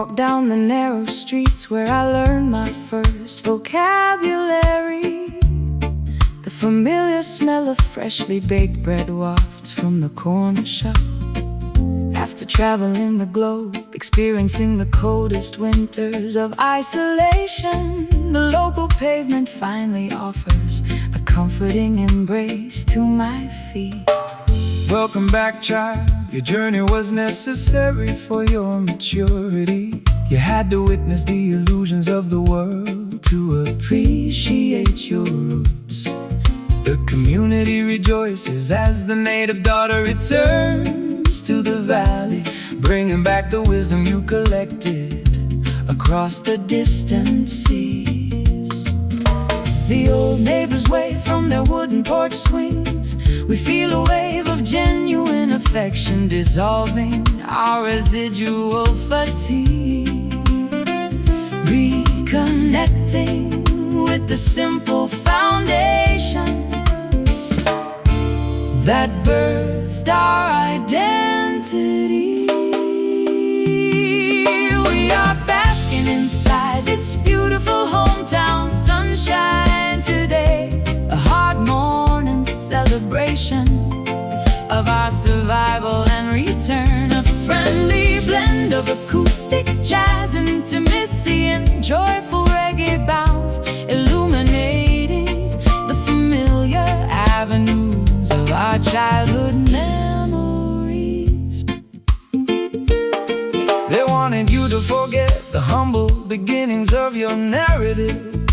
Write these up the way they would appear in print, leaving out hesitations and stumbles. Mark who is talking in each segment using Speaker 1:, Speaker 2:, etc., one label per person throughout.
Speaker 1: walk down the narrow streets where I learned my first vocabulary. The familiar smell of freshly baked bread wafts from the corner shop. After traveling the globe, experiencing the coldest winters of isolation, the local pavement finally offers a comforting embrace to my feet.
Speaker 2: Welcome back, child. Your journey was necessary for your maturity. You had to witness the illusions of the world to appreciate your roots. The community rejoices as the native daughter returns to the valley, bringing back the wisdom you collected across the distant seas. The old neighbors wave from their wooden porch swings. We feel a wave of genuine affection dissolving our residual fatigue. Reconnecting with the simple foundation that birthed our identity. We are basking inside this beautiful hometown sunshine today, a hard morning celebration of our survival and return. A friendly blend of acoustic jazz, intimacy, and joyful reggae bounce, illuminating the familiar avenues of our childhood memories. They wanted you to forget the humble beginnings of your narrative,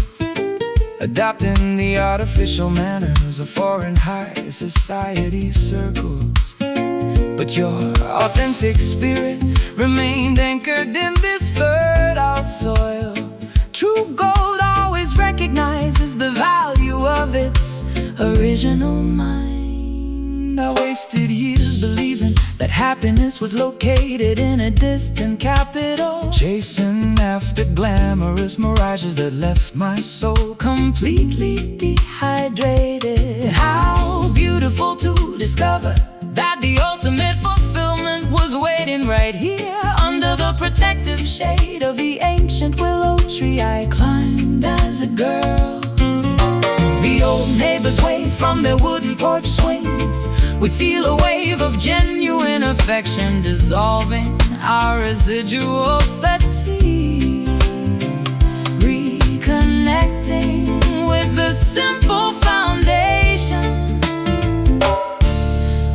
Speaker 2: adopting the artificial manners of foreign high society circles. But your authentic spirit remained anchored in this fertile soil. True gold always recognizes the value of its original mind. I wasted years believing that happiness was located in a distant capital, chasing after glamorous mirages that left my soul completely dehydrated. How beautiful to discover that the ultimate fulfillment was waiting right here under the protective shade of the ancient willow tree I climbed as a girl. The old neighbors wave from their wooden porch swings. We feel a wave of genuine affection dissolving our residual fatigue. Reconnecting with the simple foundation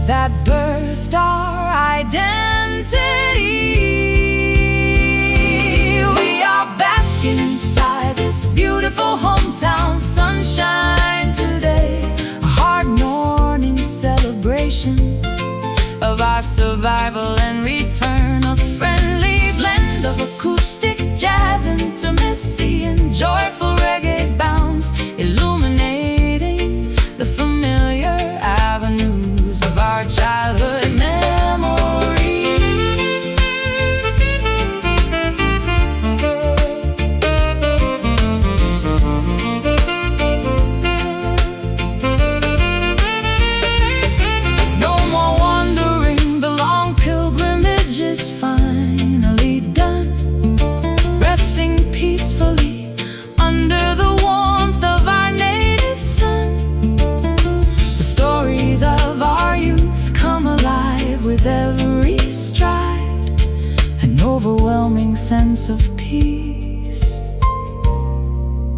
Speaker 2: that birthed our identity. We are basking inside this beautiful hometown sunshine today, a hard morning celebration of our survival and return. A friendly blend of acoustic jazz, intimacy, and joyful reggae bounce, illuminating the familiar avenues of our childhood memories. No more wandering, the long pilgrimage is finally done, resting peacefully under the warmth of our native sun. The stories of our youth come alive with every stride, an overwhelming sense of peace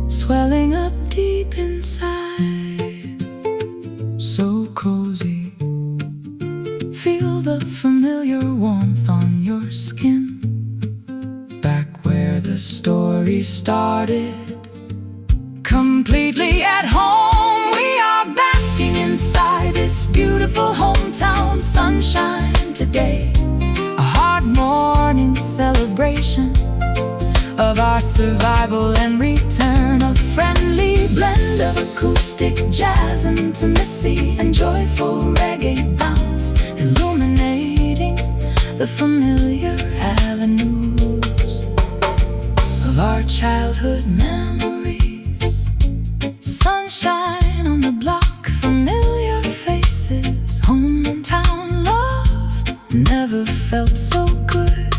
Speaker 2: swelling up deep inside. So cozy, feel the familiar warmth on your skin, back where the story started, completely at home. We are basking inside this beautiful hometown sunshine today, a hard morning celebration of our survival and return. A friendly blend of acoustic jazz, intimacy, and joyful reggae bounce, illuminating the familiar avenues of our childhood memories. Sunshine on the block, familiar faces, hometown love never felt so good.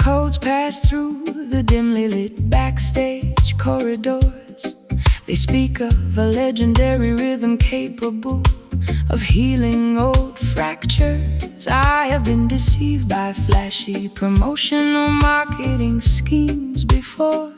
Speaker 1: codes pass through the dimly lit backstage corridors. They speak of a legendary rhythm capable of healing old fractures. I have been deceived by flashy promotional marketing schemes before.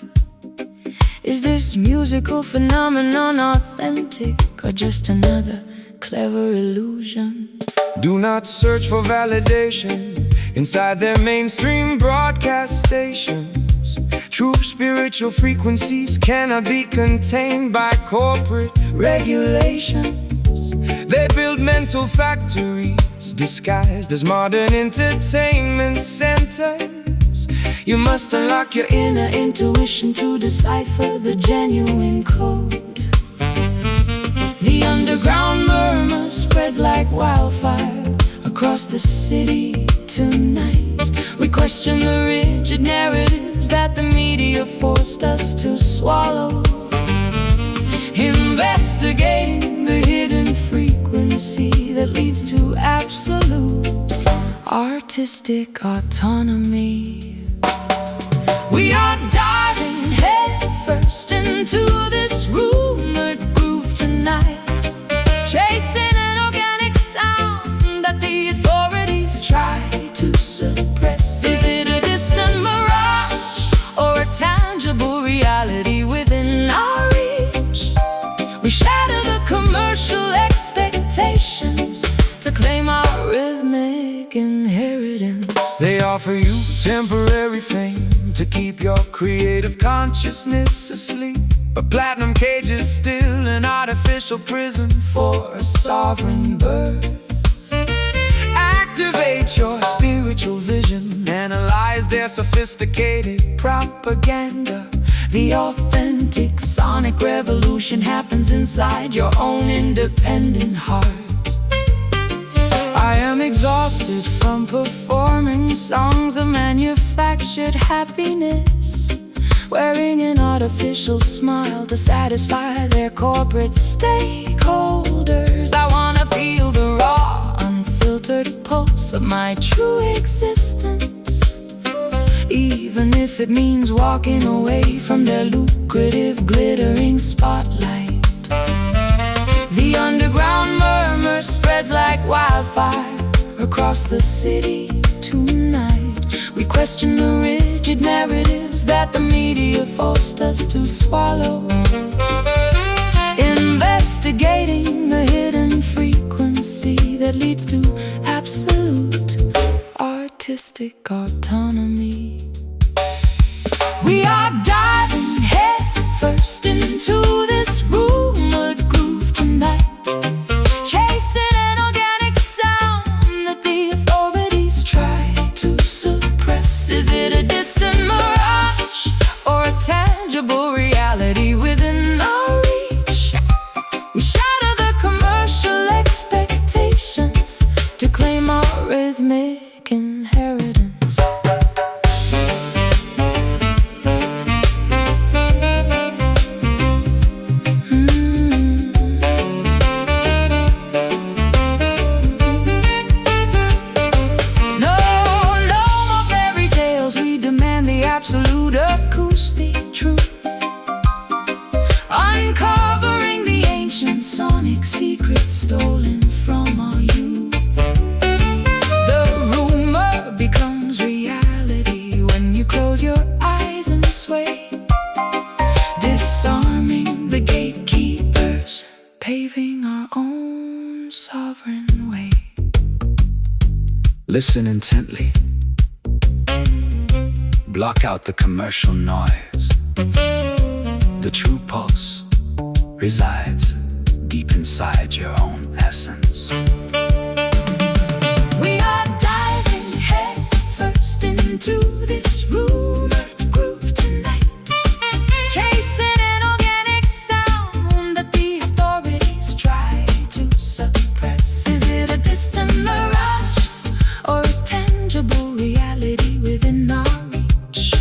Speaker 1: Is this musical phenomenon authentic or just another clever illusion?
Speaker 2: Do not search for validation inside their mainstream broadcast stations. True spiritual frequencies cannot be contained by corporate regulations. They build mental factories disguised as modern entertainment centers. You must unlock your inner intuition to decipher the genuine code. The underground murmur spreads like wildfire across the city tonight. We question the rigid narratives that the media forced us to swallow. Investigating the hidden frequency that leads to absolute artistic autonomy. We are diving headfirst into this rumored groove tonight, chasing an organic sound that the authorities try to suppress. Is it a distant mirage or a tangible reality within our reach? We shatter the commercial expectations to claim our rhythmic inheritance. They offer you temporary fame to keep your creative consciousness asleep. But platinum cage is still an artificial prison for a sovereign bird. Activate your spiritual vision, analyze their sophisticated propaganda. The authentic sonic revolution happens inside your own independent heart. I am exhausted from performing songs of manufactured happiness, wearing an artificial smile to satisfy their corporate stakeholders. I wanna feel the raw, unfiltered pulse of my true existence, even if it means walking away from their lucrative, glittering spotlight. The underground murmur spreads like wildfire across the city tonight. We question the rigid narratives that the media forced us to swallow. Investigating the hidden frequency that leads to absolute artistic autonomy. We are diving headfirst into this rumored groove tonight, chasing an organic sound that the authorities try to suppress. Is it a distant mirage or a tangible reality within our reach? We shatter the commercial expectations to claim our rhythmic inheritance. Absolute acoustic truth, uncovering the ancient sonic secrets stolen from our youth. The rumor becomes reality when you close your eyes and sway, disarming the gatekeepers, paving our own sovereign way. Listen intently. Block out the commercial noise. The true pulse resides deep inside your own essence.
Speaker 1: We are diving headfirst into this rumored groove tonight, chasing an organic sound that the authorities try to suppress. Is it a distant mirage or a tangible reality within our reach?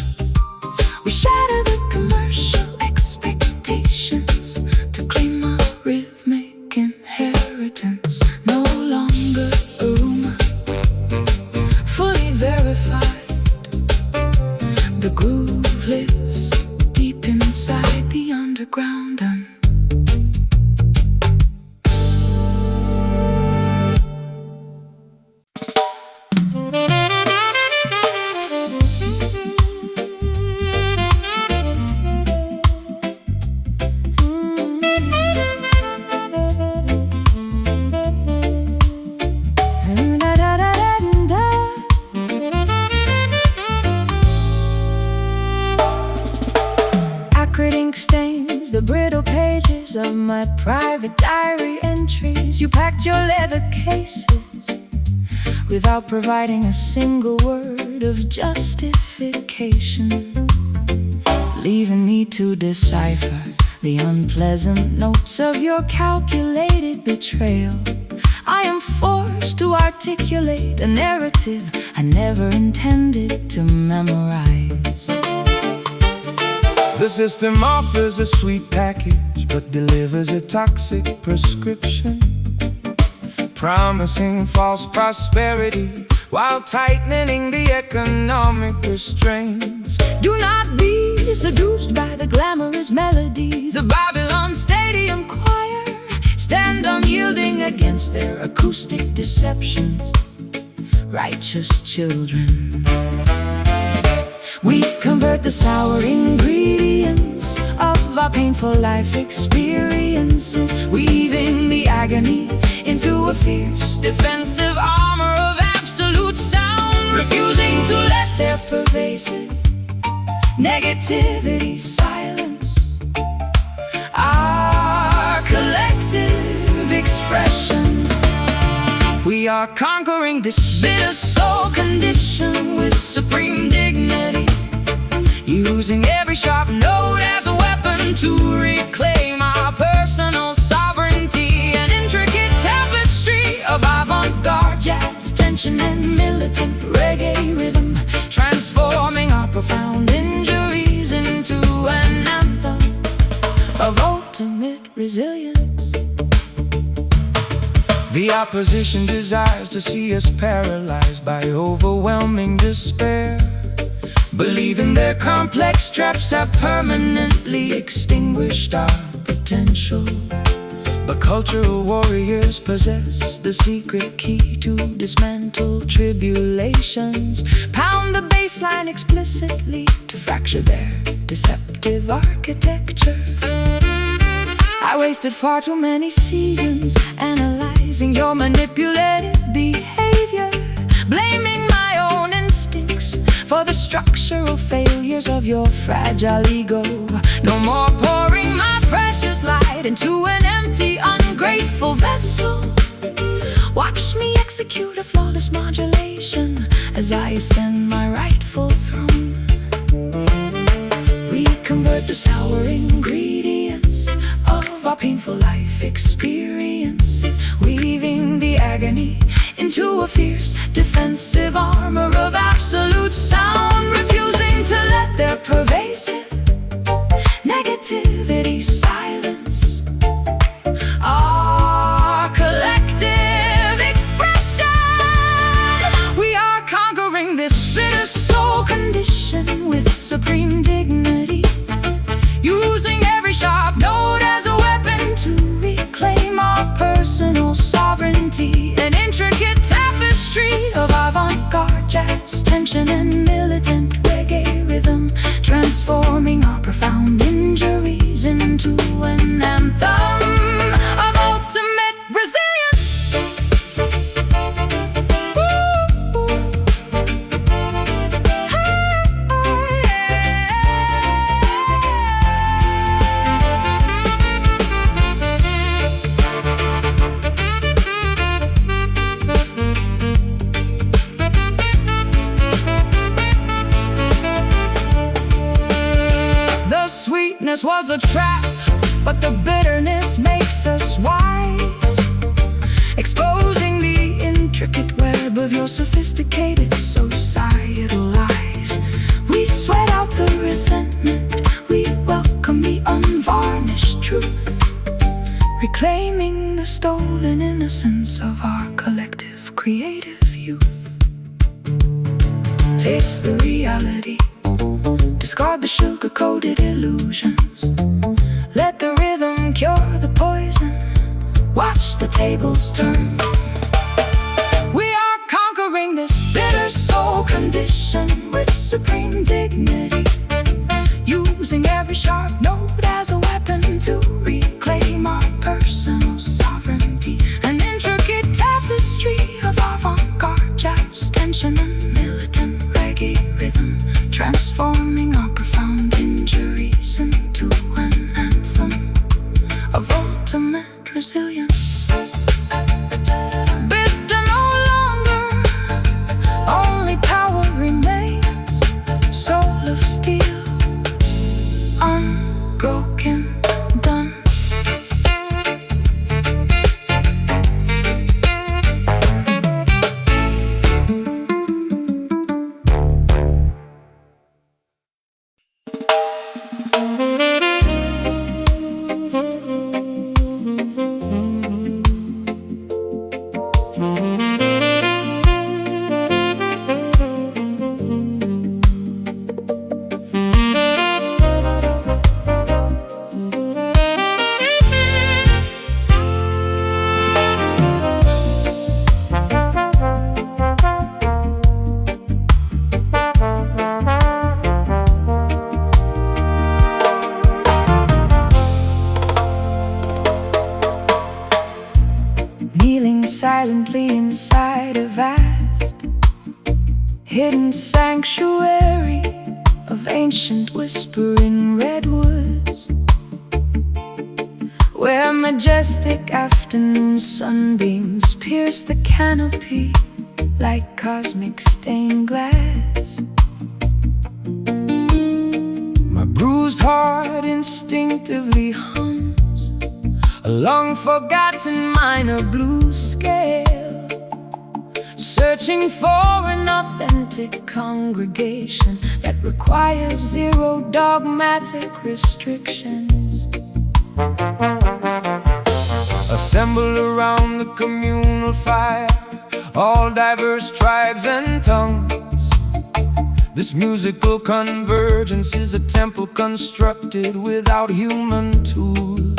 Speaker 1: We shatter the commercial expectations to claim our rhythmic inheritance. No my private diary entries. You packed your leather cases without providing a single word of justification, leaving me to decipher the unpleasant notes of your calculated betrayal. I am forced to articulate a narrative I never intended to memorize.
Speaker 2: The system offers a sweet package, but delivers a toxic prescription, promising false prosperity while tightening the economic restraints.
Speaker 1: Do not be seduced by the glamorous melodies of Babylon's stadium choir. Stand unyielding against their acoustic deceptions, righteous children. We convert the sour ingredients of our painful life experiences, weaving the agony into a fierce defensive armor of absolute sound, refusing to let their pervasive negativity silence our collective expression. We are conquering this bitter soul condition with supreme dignity, using every sharp note as a weapon to reclaim our personal sovereignty. An intricate tapestry of avant-garde jazz, tension and militant reggae rhythm, transforming our profound injuries into an anthem of ultimate resilience.
Speaker 2: The opposition desires to see us paralyzed by overwhelming despair, believing their complex traps have permanently extinguished our potential. But cultural warriors possess the secret key to dismantle tribulations, pound the baseline explicitly to fracture their deceptive architecture. I wasted far too many seasons analyzing your manipulative behavior, blaming my own instincts for the structural failures of your fragile ego. No more pouring my precious light into an empty, ungrateful vessel. Watch me execute a flawless modulation as I ascend my rightful throne. We convert the sour ingredients of our painful life experiences, weaving the agony into a fierce defensive armor of absolute sound, refusing to let their pervasive negativity silence our collective expression. We are conquering this bitter soul condition with supreme dignity, using every sharp note as a weapon to reclaim our personal sovereignty. An intricate tapestry of avant-garde jazz, tension and militant reggae rhythm, transforming our profound injuries into an anthem of ultimate resilience. The sweetness was a trap, but the bitterness makes us wise, exposing the intricate web of your sophisticated societal lies. We sweat out the resentment, we welcome the unvarnished truth, reclaiming the stolen innocence of our collective creative youth. Taste the reality, discard the sugar-coated illusions. Let the rhythm cure the poison, watch the tables turn. We are conquering this bitter soul condition with supreme dignity, using every sharp note as a weapon to reclaim our personal sovereignty. An intricate tapestry of avant-garde jazz, tension and militant reggae rhythm, transforming our profound injuries into an anthem of ultimate
Speaker 1: Kneeling silently inside a vast, hidden sanctuary of ancient whispering redwoods, where majestic afternoon sunbeams pierce the canopy like cosmic stained glass.
Speaker 2: My bruised heart instinctively hums a long-forgotten minor blues scale, searching for an authentic congregation that requires zero dogmatic restrictions. Assemble around the communal fire, all diverse tribes and tongues. This musical convergence is a temple constructed without human tools.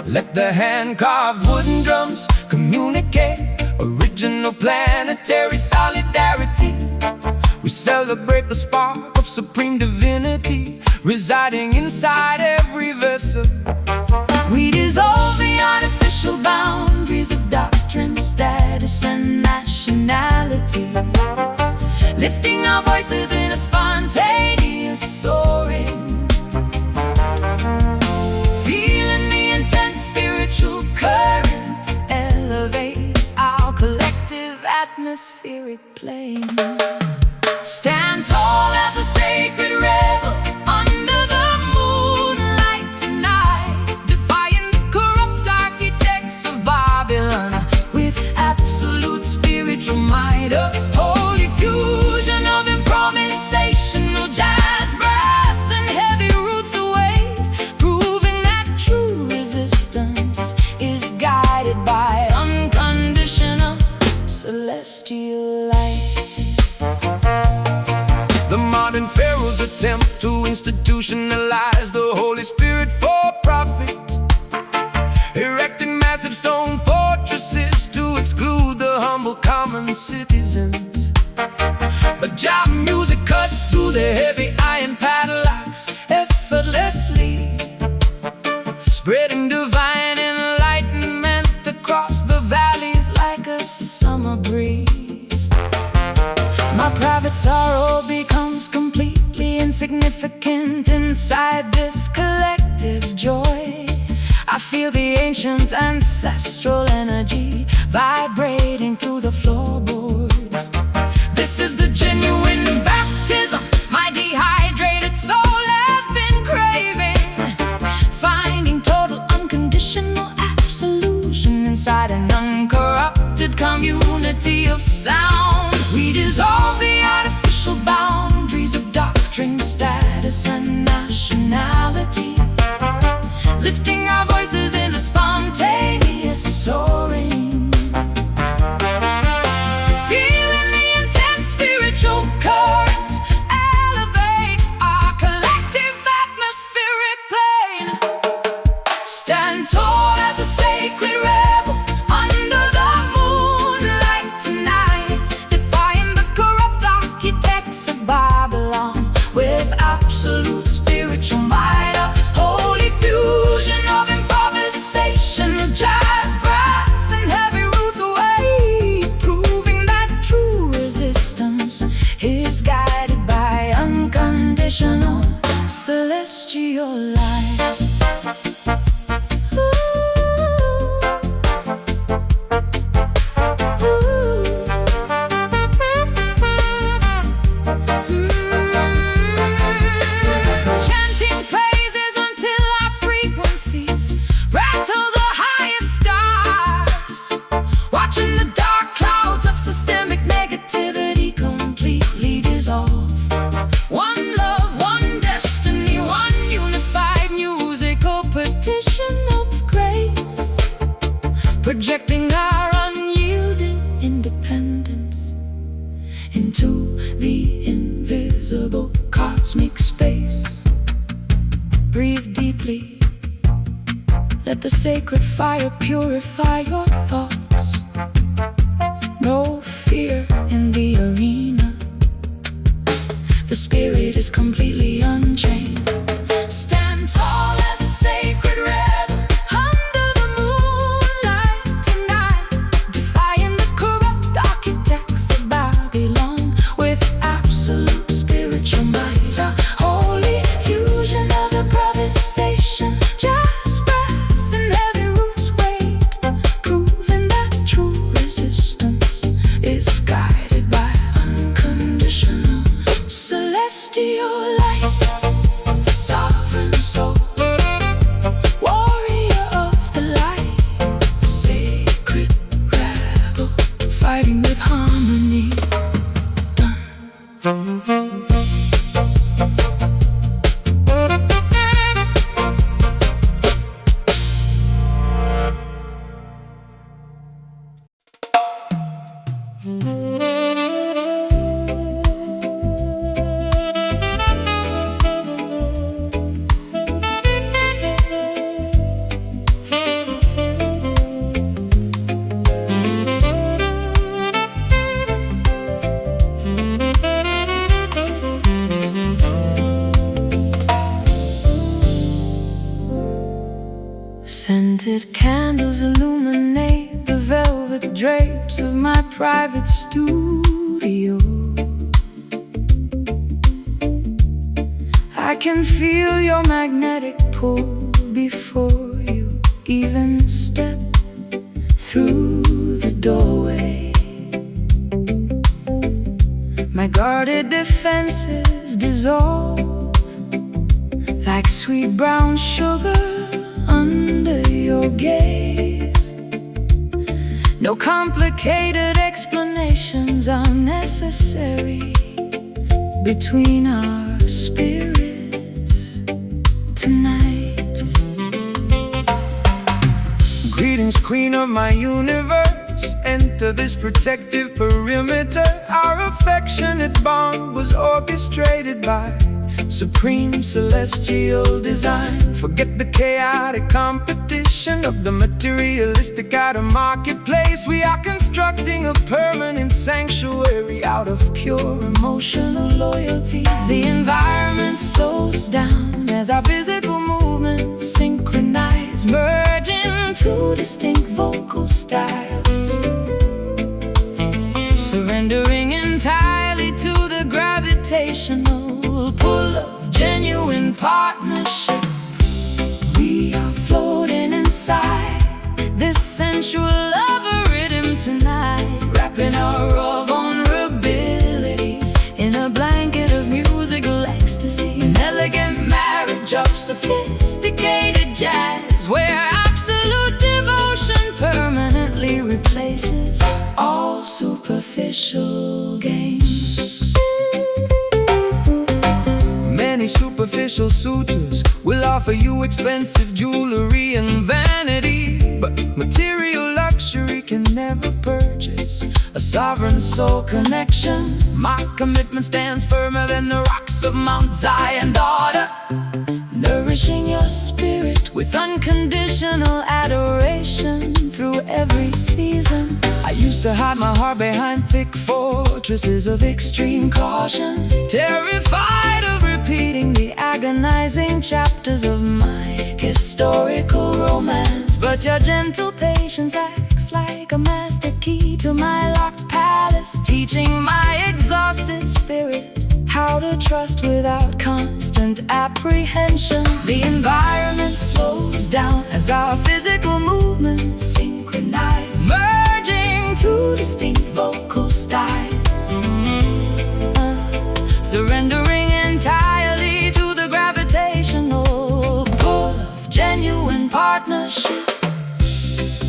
Speaker 2: Let the hand-carved wooden drums communicate original planetary solidarity. We celebrate the spark of supreme divinity residing inside every vessel.
Speaker 1: We dissolve the artificial boundaries of doctrine, status, and nationality, lifting our voices in a spontaneous soaring, feeling the intense spiritual current elevate our collective atmospheric plane. Stand tall as a sacred rebel under the moonlight tonight, defying the corrupt architects of Babylon with absolute spiritual might. A holy fusion of improvisational jazz, brass, and heavy roots await, proving that true resistance is guided by unconditional celestial light.
Speaker 2: The modern pharaohs attempt to institutionalize the Holy Spirit for profit, erecting massive stone fortresses to exclude the humble common citizens. But Jah music cuts through the heavy iron padlocks effortlessly, spreading divine enlightenment across the valleys like a summer breeze. My private sorrow becomes completely insignificant inside this collective joy. I feel the ancient ancestral energy vibrating through the floorboards. This is the genuine baptism my dehydrated soul has been craving, finding total unconditional absolution inside an uncorrupted community of sound. We dissolve the artificial boundaries of doctrine, status, and nationality, lifting our voices in a spontaneous soaring, feeling the intense spiritual current elevate our collective atmospheric plane. Stand tall as a sacred rebel under the moonlight tonight, defying the corrupt architects of Babylon with absolute spiritual might. A holy fusion of improvisation, jazz, brass,
Speaker 1: fire purify your thoughts. No fear in the arena. The spirit is completely unchained. Stand tall as a sacred rebel under the moonlight tonight, defying the corrupt architects of Babylon with absolute spiritual might. A holy fusion of improvisation, jazz, brass, and heavy roots weight, proving that true resistance is guided by unconditional celestial light. Sovereign soul, warrior of the light, sacred rebel, fighting with harmony. Scented candles illuminate the velvet drapes of my private studio. I can feel your magnetic pull before you even step through the doorway. My guarded defenses dissolve like sweet brown sugar under your gaze. No complicated explanations are necessary between our spirits tonight.
Speaker 2: Greetings, queen of my universe. Enter this protective perimeter. Our affectionate bond was orchestrated by supreme celestial design. Forget the chaotic competition of the materialistic outer marketplace. We are constructing a permanent sanctuary out of pure emotional loyalty. The environment slows down as our physical movements synchronize, merging two distinct vocal styles, surrendering entirely to the gravitational pull of genuine partnership. We are floating inside this sensual love rhythm tonight, wrapping our raw vulnerabilities in a blanket of musical ecstasy. An elegant marriage of sophisticated jazz, where absolute devotion permanently replaces all superficial games. Many superficial suitors will offer you expensive jewelry and vanity, but material luxury can never purchase a sovereign soul connection. My commitment stands firmer than the rocks of Mount Zion, daughter, nourishing your spirit with unconditional adoration through every season. I used to hide my heart behind thick fortresses of extreme caution, terrified of repeating the agonizing chapters of my historical romance. But your gentle patience acts like a master key to my locked palace, teaching my exhausted spirit how to trust without constant apprehension. The environment slows down as our physical movements synchronize, merging two distinct vocal styles, surrendering entirely to the gravitational pull of genuine partnership.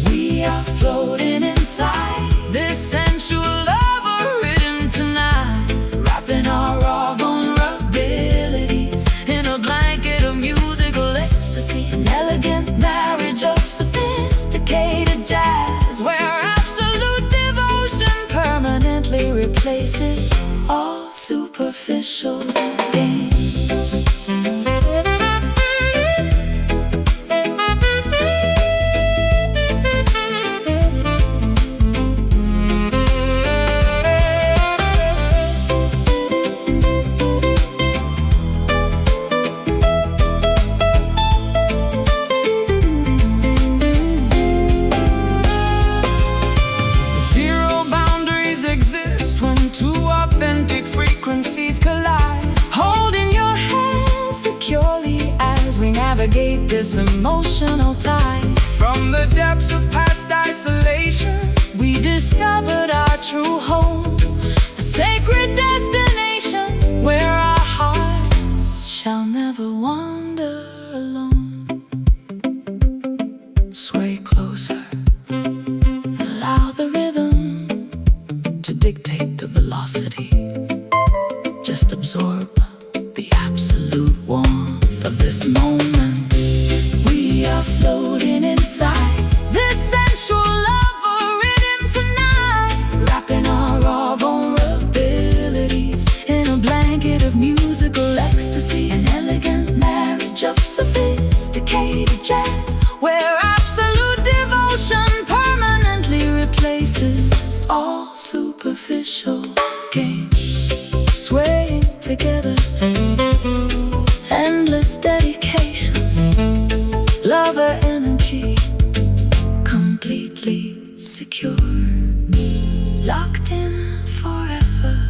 Speaker 2: We are floating inside this sensual love rhythm tonight, wrapping our raw vulnerabilities in a blanket of musical ecstasy. An elegant marriage of sophisticated jazz, where absolute devotion permanently replaces all superficial games.
Speaker 1: navigate this emotional tide.
Speaker 2: From the depths of past isolation,
Speaker 1: We discovered our true home, a sacred destination where our hearts shall never wander alone. Sway closer, allow the rhythm to dictate the velocity. Just absorb the absolute warmth of this moment. We are floating inside this sensual lover rhythm tonight, wrapping our raw vulnerabilities in a blanket of musical ecstasy, an elegant marriage of sophisticated jazz, where absolute devotion permanently replaces all superficial games. Swaying together, endless dedication, lover energy, completely secure, locked in forever.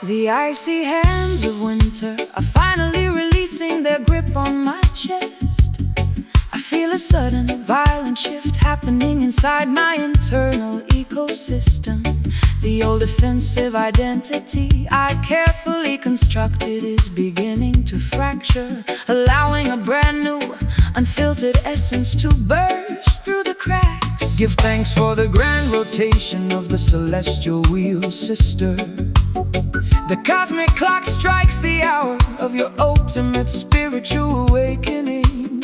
Speaker 1: The icy hands of winter are finally releasing their grip on my chest. I feel a sudden violent shift happening inside my internal ecosystem. The old defensive identity I carefully constructed is beginning to fracture, allowing a brand new, unfiltered essence to burst through the cracks.
Speaker 2: give thanks for the grand rotation of the celestial wheel, sister. The cosmic clock strikes the hour of your ultimate spiritual awakening.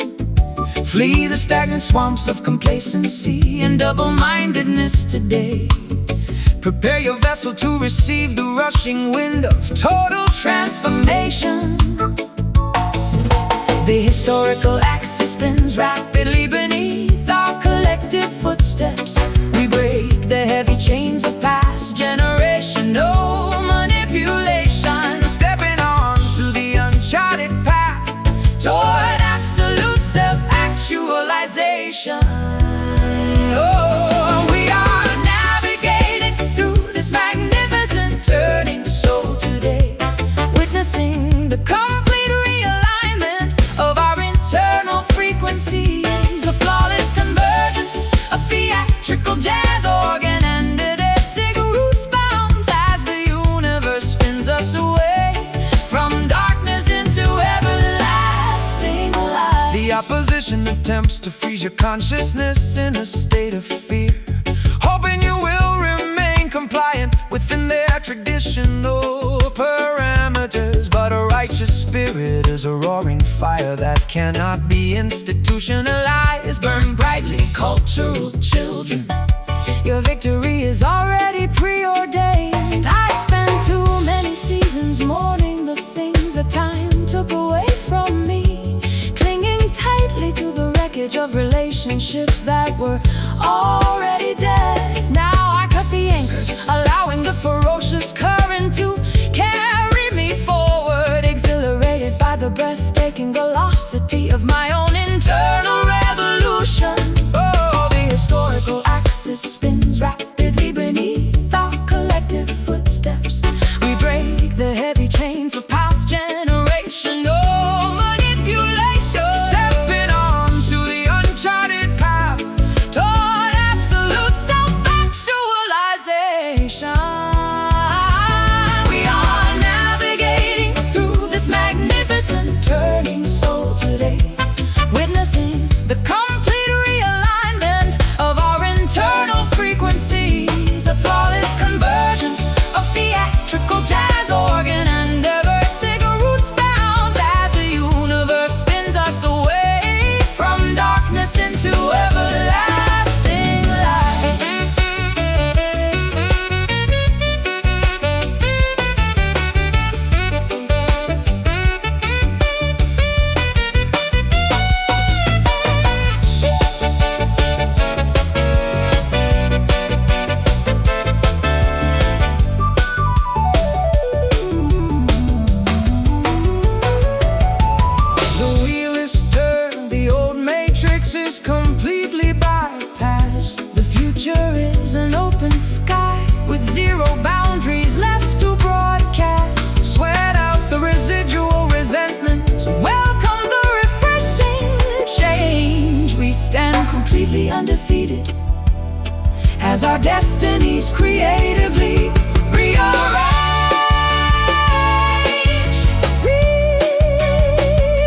Speaker 2: Flee the stagnant swamps of complacency and double-mindedness today. Prepare your vessel to receive the rushing wind of total transformation. The historical axis spins rapidly beneath our collective footsteps. We break the heavy chains of past generational manipulation, stepping on to the uncharted path toward absolute self-actualization. Oh, we are navigating through this magnificent turning soul today, witnessing the complete realignment of our internal frequencies, a flawless convergence of theatrical jazz organ and eidetic roots bounce as the universe spins us away from darkness into everlasting light. The opposition attempts to freeze your consciousness in a state of fear, hoping you will remain compliant within their traditional parameters. But a righteous spirit is a roaring fire that cannot be institutionalized. Burn brightly, cultural children.
Speaker 1: Your victory is already preordained. I spent too many seasons mourning the things that time took away from me, clinging tightly to the wreckage of relationships that were already dead. Now I cut the anchors, allowing the ferocious current to carry me forward, exhilarated by the breathtaking velocity of my own internal revolution.
Speaker 2: Oh,
Speaker 1: The historical axis spins rapidly beneath our collective our destinies creatively rearrange.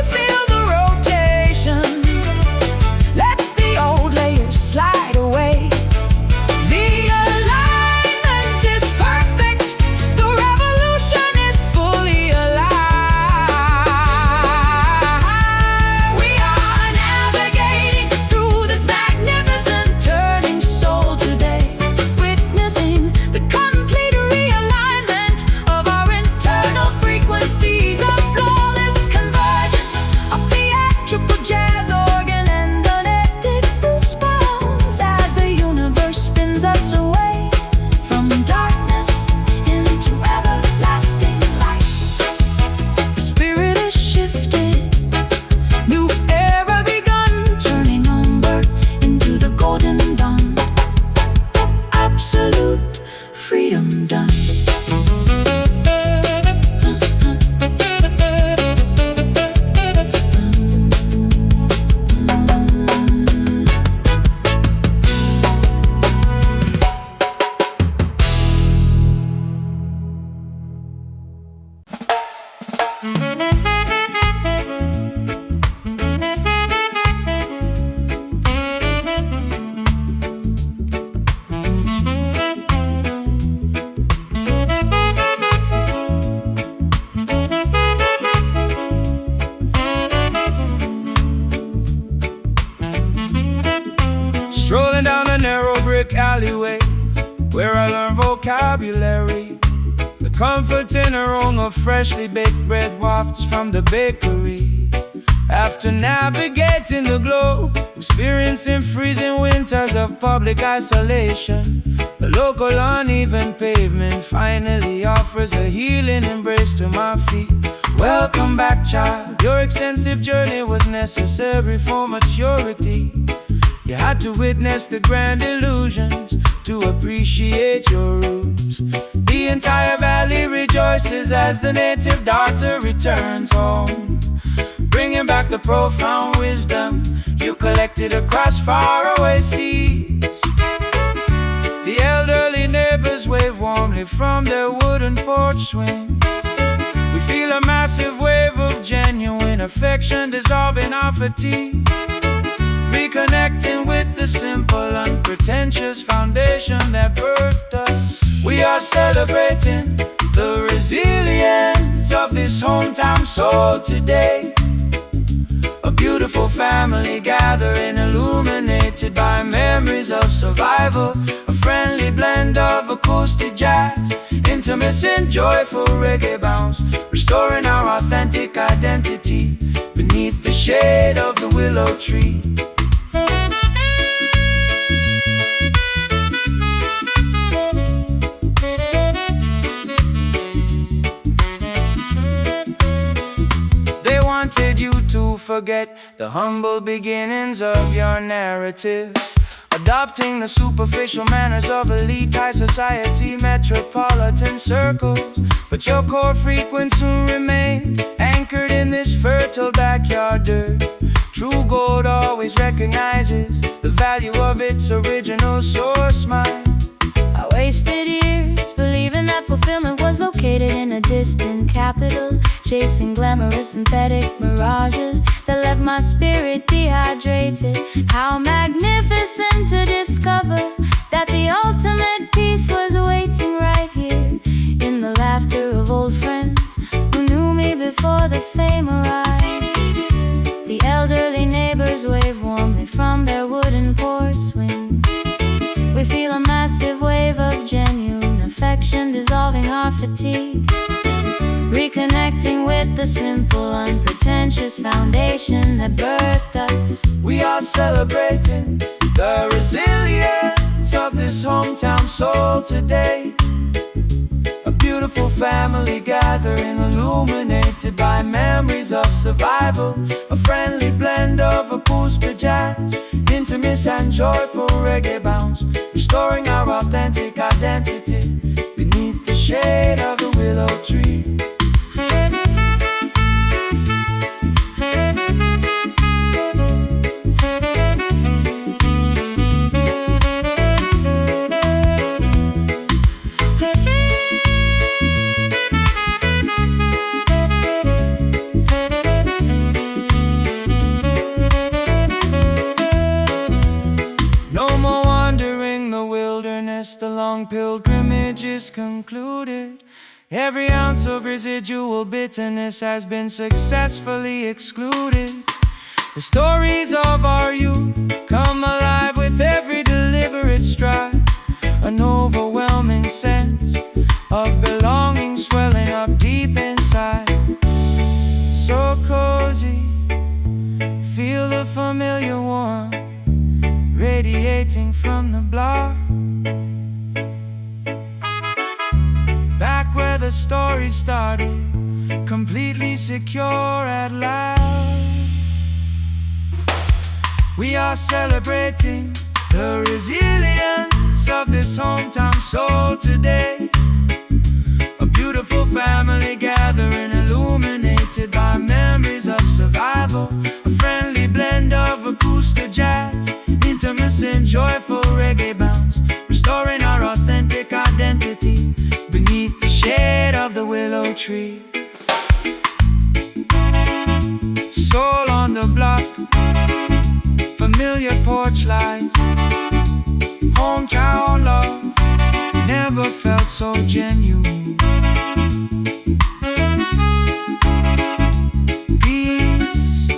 Speaker 1: Feel the rotation, let the old layers slide away. The alignment is perfect, the revolution is fully alive. We are navigating through this magnificent turning soul today, witnessing the complete realignment of our internal frequencies, a flawless convergence of theatrical jazz organ and unedited roots bounds as the universe spins us away from darkness into everlasting light. The spirit is shifted, new era begun, turning umber into the golden dawn. Absolute freedom done.
Speaker 2: Strolling down a narrow brick alleyway where I learn vocabulary. The comforting aroma of freshly baked bread wafts from the bakery. After navigating the globe, experiencing freezing winters of public isolation, the local uneven pavement finally offers a healing embrace to my feet. Welcome back, child. Your extensive journey was necessary for maturity. You had to witness the grand illusions to appreciate your roots. The entire valley rejoices as the native daughter returns home, bringing back the profound wisdom you collected across faraway seas. The elderly neighbors wave warmly from their wooden porch swings. We feel a massive wave of genuine affection dissolving our fatigue, reconnecting with the simple, unpretentious foundation that birthed us. We are celebrating the resilience of this hometown soul today. A beautiful family gathering, illuminated by memories of survival. A friendly blend of acoustic jazz, intimacy and joyful reggae bounce, restoring our authentic identity beneath the shade of the willow tree. They wanted you to forget the humble beginnings of your narrative, adopting the superficial manners of elite high society metropolitan circles. But your core frequency remained anchored in this fertile backyard dirt. True gold always recognizes the value of its original source mine.
Speaker 1: I wasted years believing that fulfillment was located in a distant capital, chasing glamorous synthetic mirages that left my spirit dehydrated. How magnificent to discover that the ultimate peace was waiting right here, in the laughter of old friends who knew me before the fame arrived. The elderly neighbors wave warmly from their wooden porch swings. We feel a massive wave of genuine affection dissolving our fatigue, reconnecting with the simple, unpretentious foundation that birthed us.
Speaker 2: We are celebrating the resilience of this hometown soul today. A beautiful family gathering, illuminated by memories of survival. A friendly blend of acoustic jazz, intimacy and joyful reggae bounce, restoring our authentic identity beneath the shade of the willow tree. diluted. Every ounce of residual bitterness has been successfully excluded. The stories of our youth come alive with every deliberate stride. An overwhelming sense of belonging swelling up deep inside. So cozy, feel the familiar warmth radiating from the block. Back where the story started, completely secure at last. We are celebrating the resilience of this hometown soul today. A beautiful family gathering, illuminated by memories of survival. A friendly blend of acoustic jazz, intimacy and joyful reggae bounce, restoring our authentic identity beneath the shade of the willow tree. Soul on the block, familiar porch lights, hometown love never felt so genuine. Peace.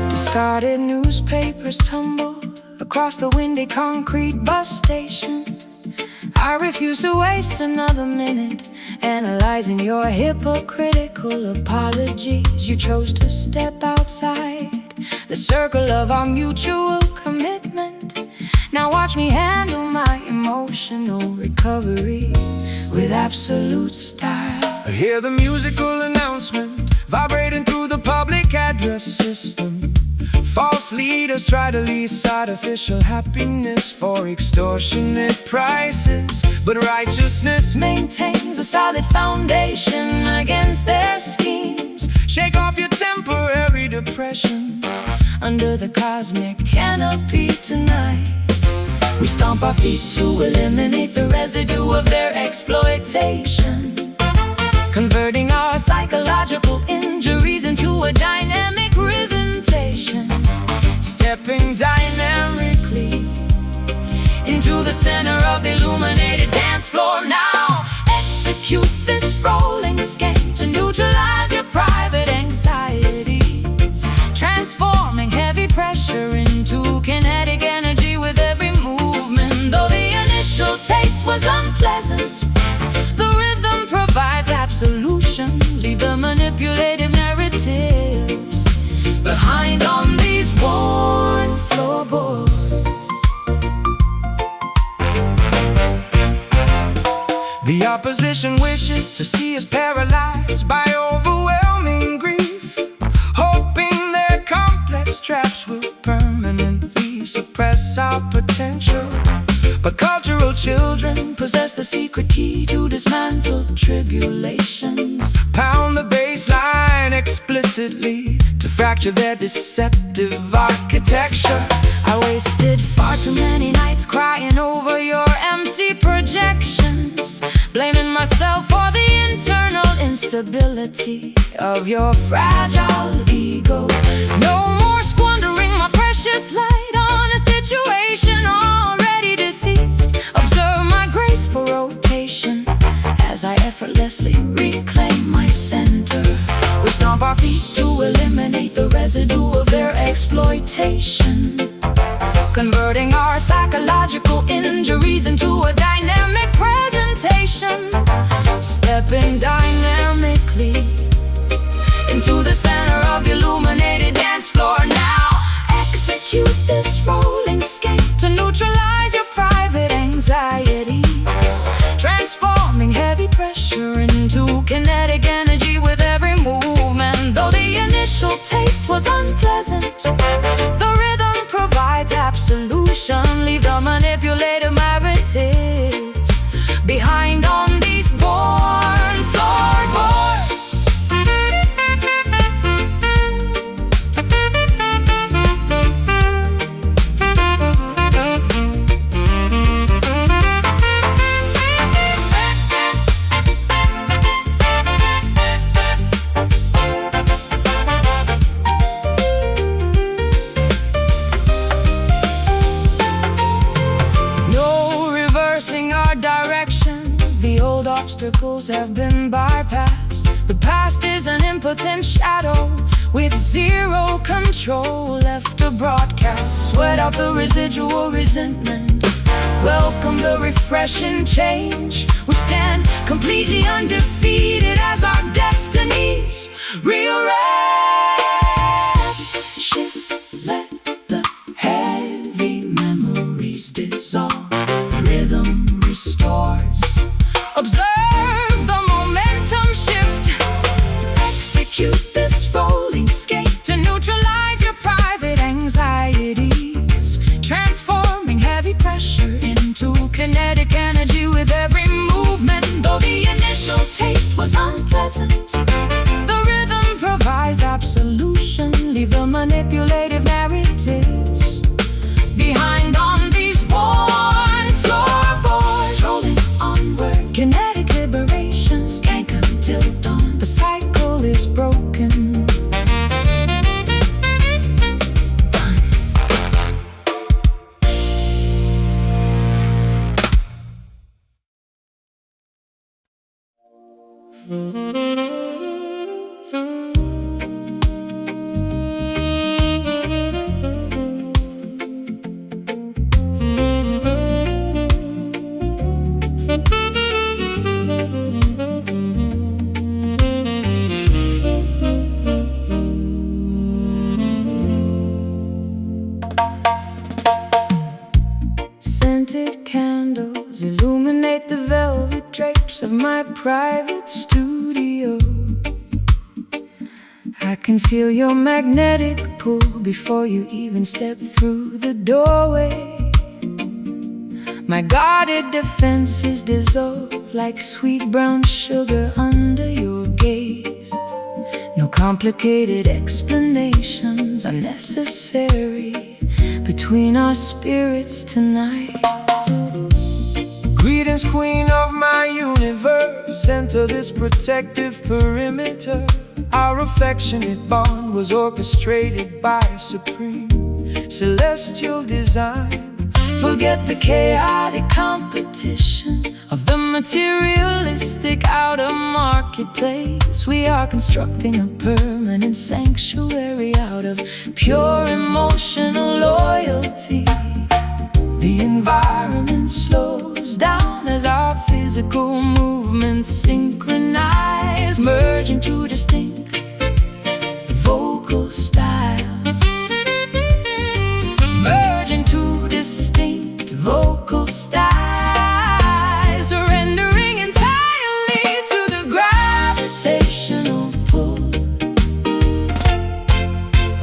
Speaker 1: Discarded newspapers tumble across the windy concrete bus station. I refuse to waste another minute analyzing your hypocritical apologies. You chose to step outside the circle of our mutual commitment. Now watch me handle my emotional recovery with absolute style.
Speaker 2: I hear the musical announcement vibrating through the public address system. False leaders try to lease artificial happiness for extortionate prices, but righteousness
Speaker 1: maintains a solid foundation against their schemes.
Speaker 2: shake off your temporary depression.
Speaker 1: Under the cosmic canopy tonight, we stomp our feet to eliminate the residue of their exploitation, converting our psychological injuries into a dynamic presentation.
Speaker 2: Stepping dynamically
Speaker 1: into the center of the illuminated dance floor now. Execute this rolling scheme to neutralize your private anxieties, transforming heavy pressure into kinetic energy with every movement. Though the initial taste was unpleasant, the rhythm provides absolution. Leave the manipulative narratives behind on these worn floorboards.
Speaker 2: The opposition wishes to see us paralyzed by overwhelming grief, hoping their complex traps will permanently suppress our potential. But cultural children possess the secret key to dismantle tribulations, pound the bass line explicitly to fracture their deceptive architecture.
Speaker 1: I wasted far too many nights crying over your empty projections, blaming myself for the internal instability of your fragile ego. No more squandering my precious light on a situation already deceased. Observe my graceful rotation as I effortlessly reclaim my center. We stomp our feet to eliminate the residue of their exploitation, converting our psychological injuries into a dynamic presentation. Stepping dynamically into the center of the illuminated dance floor now. Execute this rolling scheme to neutralize your private anxieties, transforming heavy pressure into kinetic energy with every move. controls have been bypassed. The past is an impotent shadow with zero control left to broadcast. Sweat out the residual resentment, welcome the refreshing change. We stand completely undefeated as our destinies rearrange. Step, shift, let the heavy memories dissolve. Rhythm restores. Observe the momentum shift. Execute this rolling skate to neutralize your private anxieties, transforming heavy pressure into kinetic energy with every movement. Though the initial taste was unpleasant, the rhythm provides absolution. Leave the manipulative narratives behind on these worn floorboards. Rolling onward, kinetic liberation, skank until dawn. The cycle is broken. Scented candles illuminate the velvet drapes of my private studio. I can feel your magnetic pull before you even step through the doorway. My guarded defenses dissolve like sweet brown sugar under your gaze. No complicated explanations are necessary between our spirits tonight.
Speaker 2: Greetings, queen of my universe. Enter this protective perimeter. Our affectionate bond was orchestrated by supreme celestial design.
Speaker 1: Forget the chaotic competition of the materialistic outer marketplace. We are constructing a permanent sanctuary out of pure emotional loyalty. The environment slows down as our physical movements synchronize, merge into distinct vocal styles. Merge into distinct vocal styles, surrendering entirely to the gravitational pull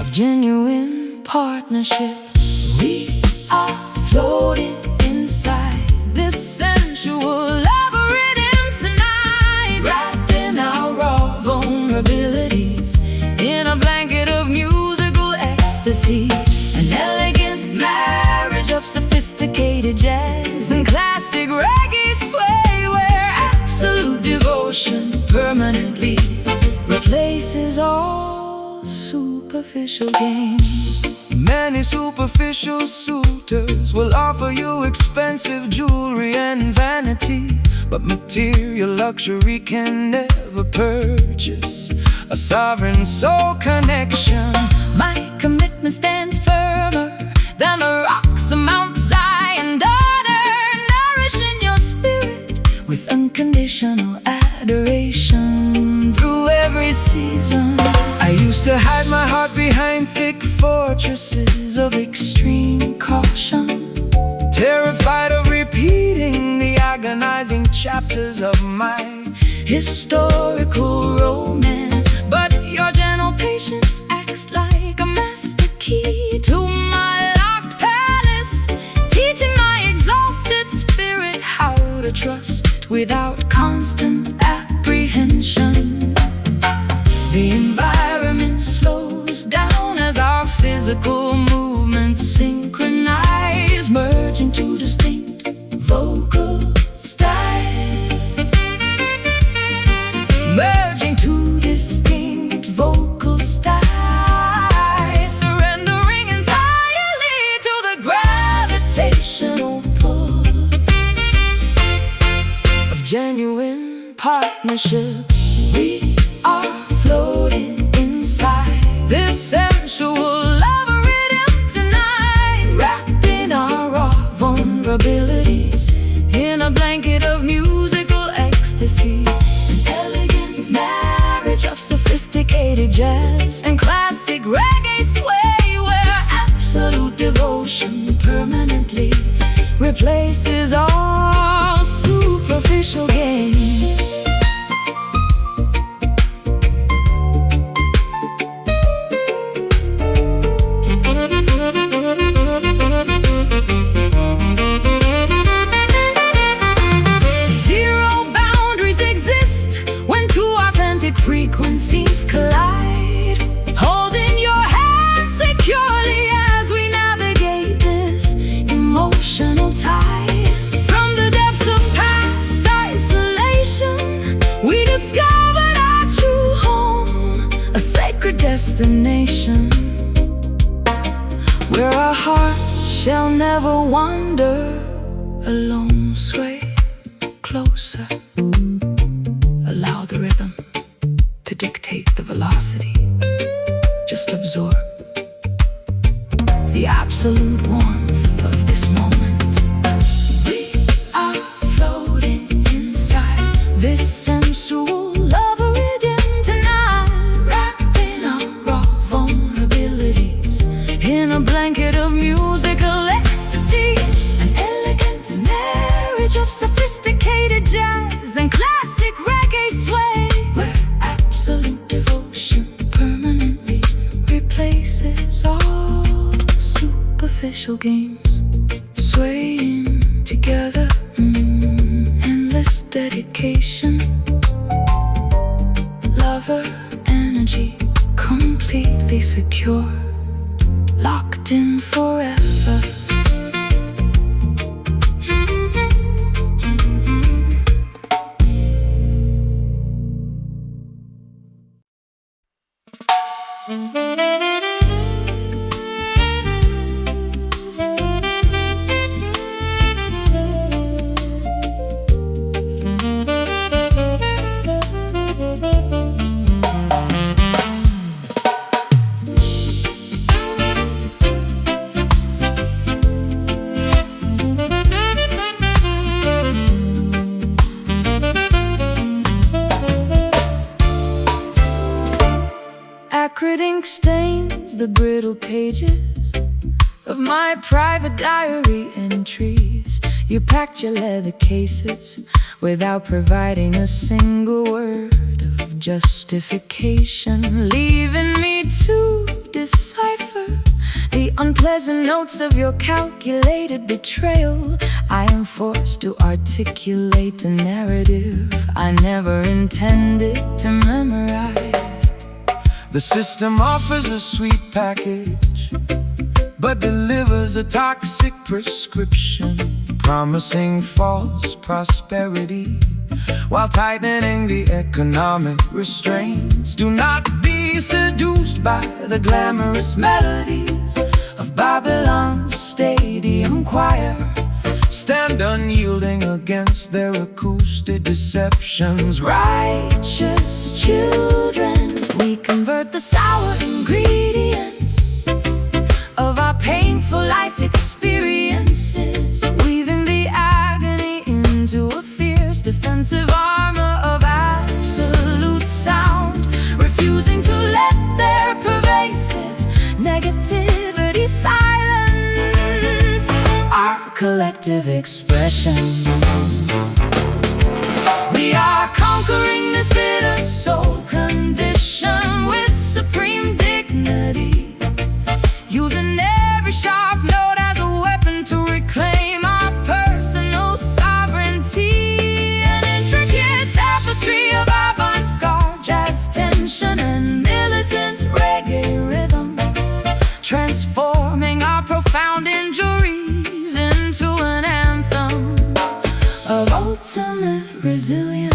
Speaker 1: of genuine partnership. We are floating inside this sensual love rhythm tonight, wrapped in our raw vulnerabilities in a blanket of musical ecstasy. An elegant marriage of sophisticated jazz and classic reggae sway, where absolute devotion permanently replaces all superficial games.
Speaker 2: Many superficial suitors will offer you expensive jewelry and vanity, but material luxury can never purchase a sovereign soul connection.
Speaker 1: My commitment stands firmer than the rocks of Mount Zion, daughter, nourishing your spirit with unconditional adoration through every season.
Speaker 2: I used to hide my heart behind thick fortresses of extreme caution, terrified of repeating the agonizing chapters of my
Speaker 1: historical romance. But your gentle patience acts like a master key to my locked palace, teaching my exhausted spirit how to trust without constant apprehension. The environment slows down as our physical movements synchronize, merge into distinct vocal styles. Merge into distinct vocal styles, surrendering entirely to the gravitational pull of genuine part. ownership. We are floating inside this sensual love rhythm tonight, wrapped in our raw vulnerabilities, in a blanket of musical ecstasy. An elegant marriage of sophisticated jazz and classic reggae sway, where absolute devotion permanently replaces all superficial gains. Zero boundaries exist when two authentic frequencies collide, holding your hand securely as we navigate this emotional tide. From the depths of past isolation, we discovered our true home, a sacred destination where our hearts shall never wander alone. Sway closer, allow the rhythm to dictate the velocity. Just absorb the absolute warmth of this moment. We are floating inside this sensual love rhythm tonight, wrapped in our raw vulnerabilities, in a blanket of musical ecstasy. An elegant marriage of sophisticated jazz and classic reggae sway, where absolute devotion permanently replaces all superficial games. Swaying together, endless dedication, lover energy, completely secure, locked in forever. Acrid ink stains the brittle pages of my private diary entries. You packed your leather cases without providing a single word of justification, leaving me to decipher the unpleasant notes of your calculated betrayal. I am forced to articulate a narrative I never intended to memorize.
Speaker 2: The system offers a sweet package, but delivers a toxic prescription, promising false prosperity while tightening the economic restraints. Do not be seduced by the glamorous melodies of Babylon's stadium choir. Stand unyielding against their acoustic deceptions. Righteous children, we convert the sour ingredients of our painful life experiences, weaving the agony into a fierce defensive armor of absolute sound, refusing to let their pervasive negativity silence our collective expression. We are conquering this bitter soul condition with supreme dignity, using every sharp note as a weapon to reclaim our personal sovereignty. An intricate tapestry of avant-garde jazz tension and militant reggae rhythm, transforming our profound injuries into an anthem of ultimate resilience.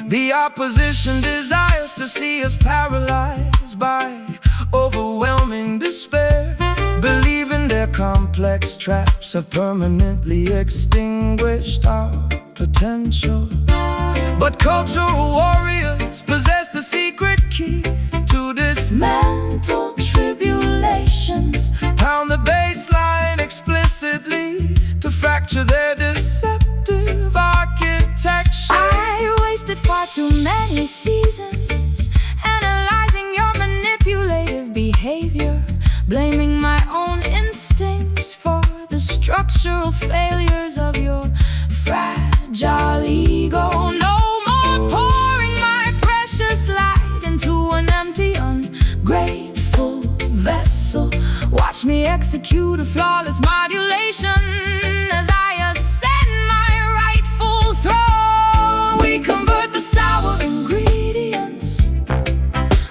Speaker 2: The opposition desires to see us paralyzed by overwhelming despair, believing their complex traps have permanently extinguished our potential. But cultural warriors possess the secret key to dismantle tribulations, pound the bass line explicitly to fracture their deceptive architecture.
Speaker 1: I wasted far too many seasons analyzing your manipulative behavior, blaming my own instincts for the structural failures of your fragile ego. No more pouring my precious light into an empty, ungrateful vessel. Watch me execute a flawless modulation as I ascend my rightful throne. We convert the sour ingredients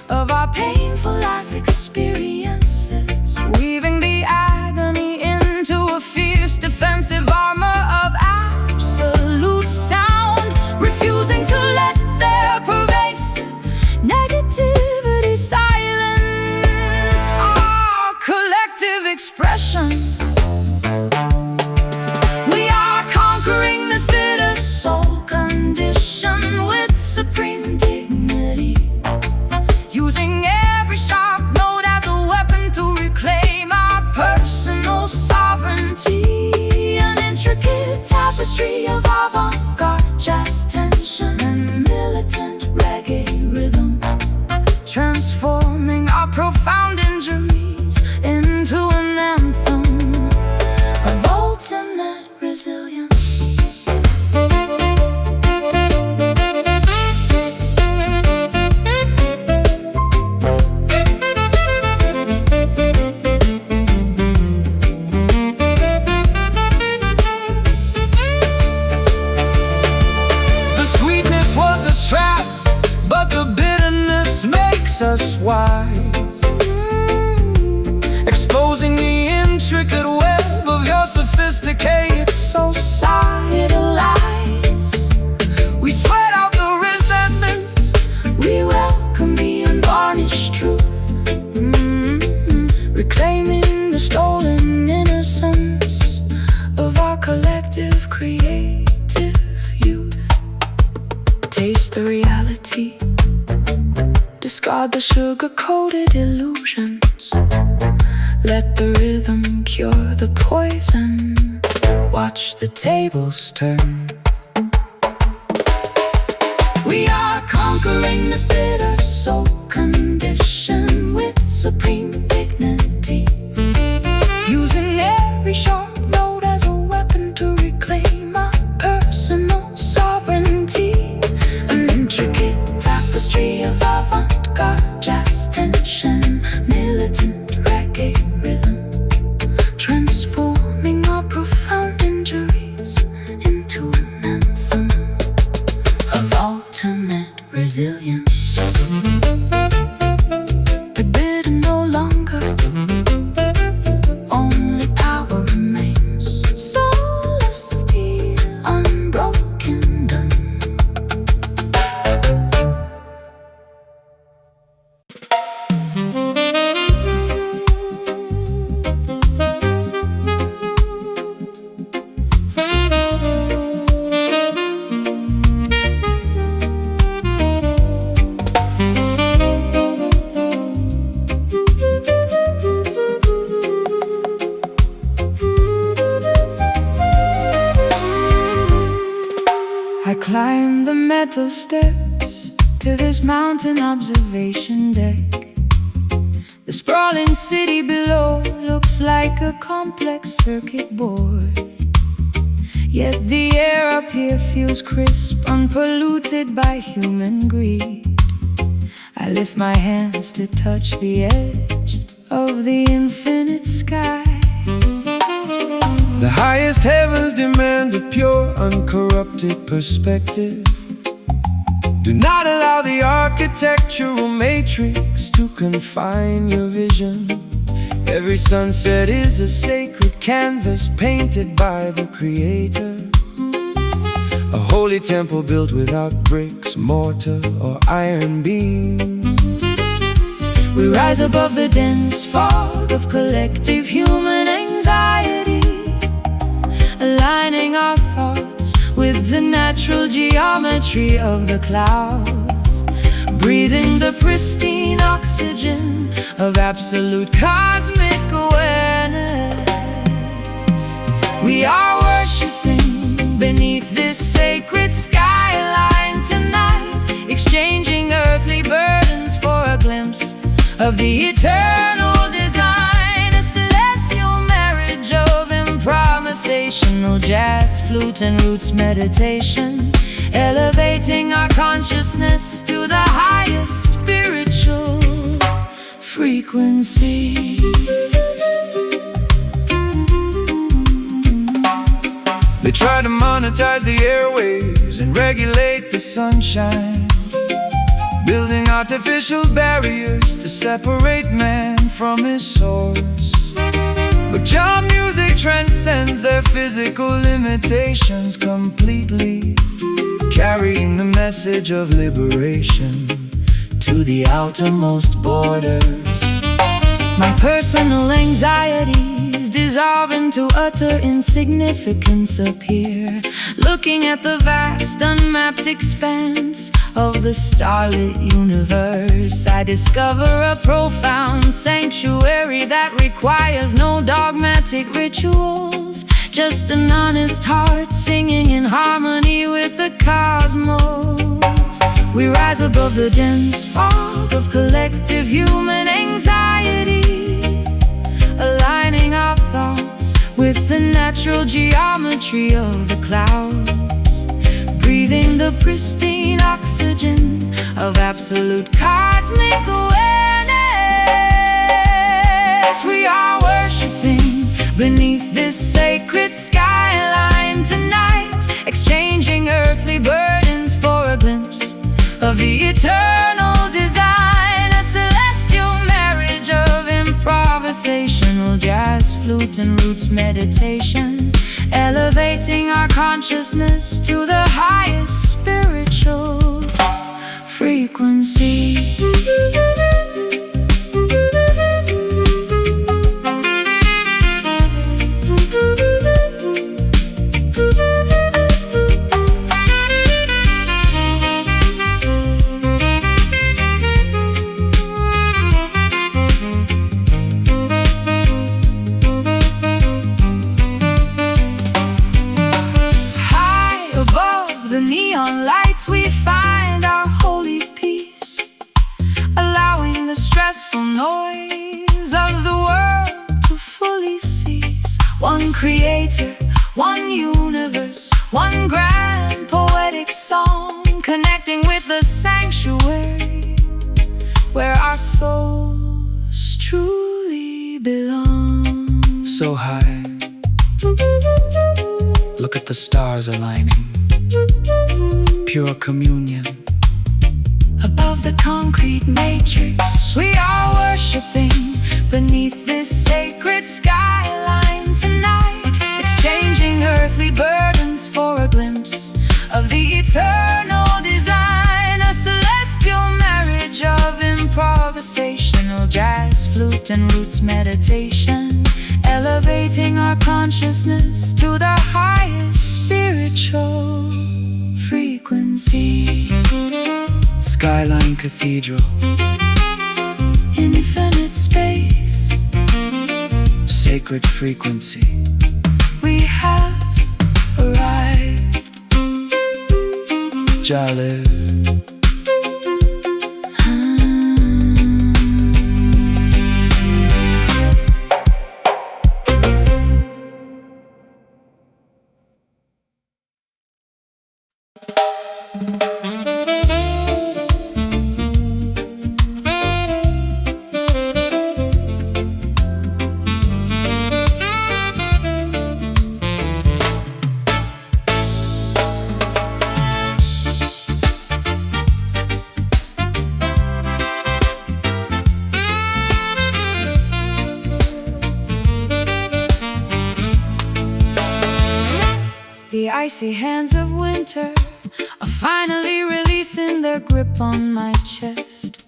Speaker 1: of our painful life experiences, weaving the agony into a fierce defensive armor of absolute sound, refusing to let their pervasive negativity silence our collective expression. We are conquering this bitter soul condition with supreme dignity, using every sharp note as a weapon to reclaim our personal sovereignty. An intricate tapestry of avant-garde jazz tension and militant reggae rhythm, transforming our profound injuries into an anthem of ultimate resilience.
Speaker 2: But the bitterness makes us wise, exposing the intricate web of your sophisticated societal lies. We sweat out the resentment, we welcome the unvarnished truth, reclaiming the stolen innocence of our collective creative youth. Taste the reality, discard the sugar-coated illusions. Let the rhythm cure the poison. Watch the tables turn. We are conquering this bitter soul condition with supreme dignity, using every sharp note as a weapon to reclaim our personal sovereignty. An intricate tapestry of avant-garde jazz tension, militant reggae rhythm, transforming our profound injuries into an anthem of ultimate resilience. The bitter no longer, only power remains. Soul of steel, unbroken, done.
Speaker 1: I climbed the metal steps to this mountain observation deck. The sprawling city below looks like a complex circuit board, yet the air up here feels crisp, unpolluted by human greed. I lift my hands to touch the edge of the infinite sky.
Speaker 2: The highest heavens demand a pure, uncorrupted perspective. Do not allow the architectural matrix to confine your vision. Every sunset is a sacred canvas painted by the Creator, a holy temple built without bricks, mortar, or iron beam.
Speaker 1: We rise above the dense fog of collective human anxiety, aligning our thoughts with with the natural geometry of the clouds, breathing the pristine oxygen of absolute cosmic awareness. We are worshiping beneath this sacred skyline tonight, exchanging earthly burdens for a glimpse of the eternal design, a celestial marriage of improvisational jazz, flute and roots meditation, elevating our consciousness to the highest spiritual frequency.
Speaker 2: They try to monetize the airwaves and regulate the sunshine, building artificial barriers to separate man from his source. But your music transcends their physical limitations completely, carrying the message of liberation to the outermost borders.
Speaker 1: My personal anxieties dissolve into utter insignificance appear, looking at the vast unmapped expanse of the starlit universe. I discover a profound sanctuary that requires no dogmatic rituals, just an honest heart singing in harmony with the cosmos. We rise above the dense fog of collective human anxiety, aligning our thoughts with the natural geometry of the clouds, breathing the pristine oxygen of absolute cosmic awareness. We are worshiping beneath this sacred skyline tonight, exchanging earthly burdens for a glimpse of the eternal design, a celestial marriage of improvisational jazz, flute and roots meditation, elevating our consciousness to the highest spiritual frequency. Neon lights, we find our holy peace, allowing the stressful noise of the world to fully cease. One creator, one universe, one grand poetic song, connecting with the sanctuary where our souls truly belong.
Speaker 2: So high, look at the stars aligning, pure communion.
Speaker 1: Above the concrete matrix, we are worshiping beneath this sacred skyline tonight, exchanging earthly burdens for a glimpse of the eternal design, a celestial marriage of improvisational jazz, flute and roots meditation, elevating our consciousness to the highest spiritual frequency.
Speaker 2: Skyline Cathedral,
Speaker 1: infinite space,
Speaker 2: sacred frequency.
Speaker 1: We have arrived.
Speaker 2: Jah live.
Speaker 1: The icy hands of winter are finally releasing their grip on my chest.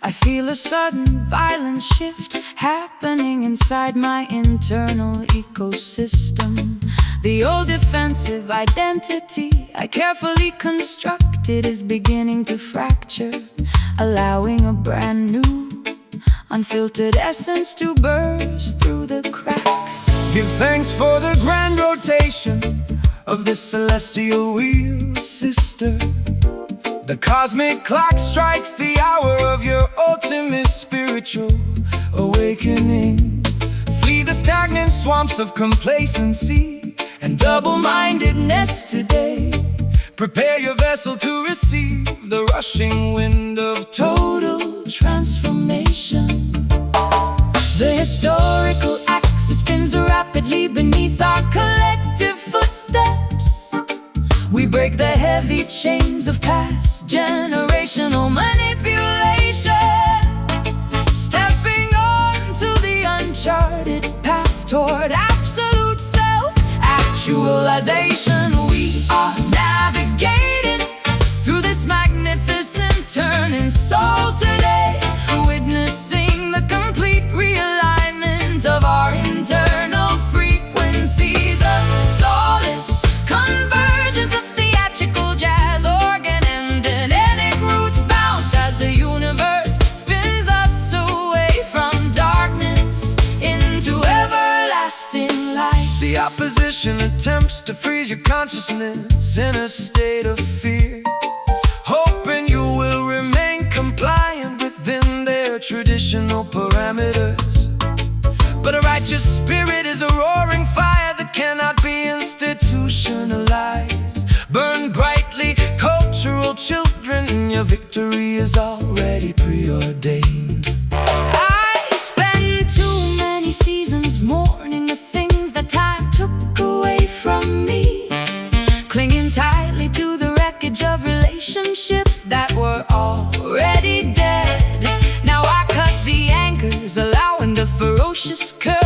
Speaker 1: I feel a sudden violent shift happening inside my internal ecosystem. The old defensive identity I carefully constructed is beginning to fracture, allowing a brand new, unfiltered essence to burst through the cracks.
Speaker 2: Give thanks for the grand rotation of this celestial wheel, sister. The cosmic clock strikes the hour of your ultimate spiritual awakening. Flee the stagnant swamps of complacency and double-mindedness today. Prepare your vessel to receive the rushing wind of total transformation. The historical axis spins rapidly beneath our collective footsteps. We break the heavy chains of past generational manipulation, stepping on to the uncharted path toward absolute self-actualization. We are navigating through this magnificent turning soul today, witnessing the complete realignment of our internal frequencies. A flawless convergence of theatrical jazz, organ and genetic roots bounce as the universe spins us away from darkness into everlasting light. The opposition attempts to freeze your consciousness in a state of fear, hoping you will remain compliant within their traditional parameters. But a righteous spirit is a roaring fire that cannot be institutionalized. Burn brightly, cultural children, your victory is already preordained.
Speaker 1: I spend too many seasons mourning the things that time took away from me, clinging tightly to the wreckage of relationships that were already dead. Now I cut the anchors, allowing the ferocious current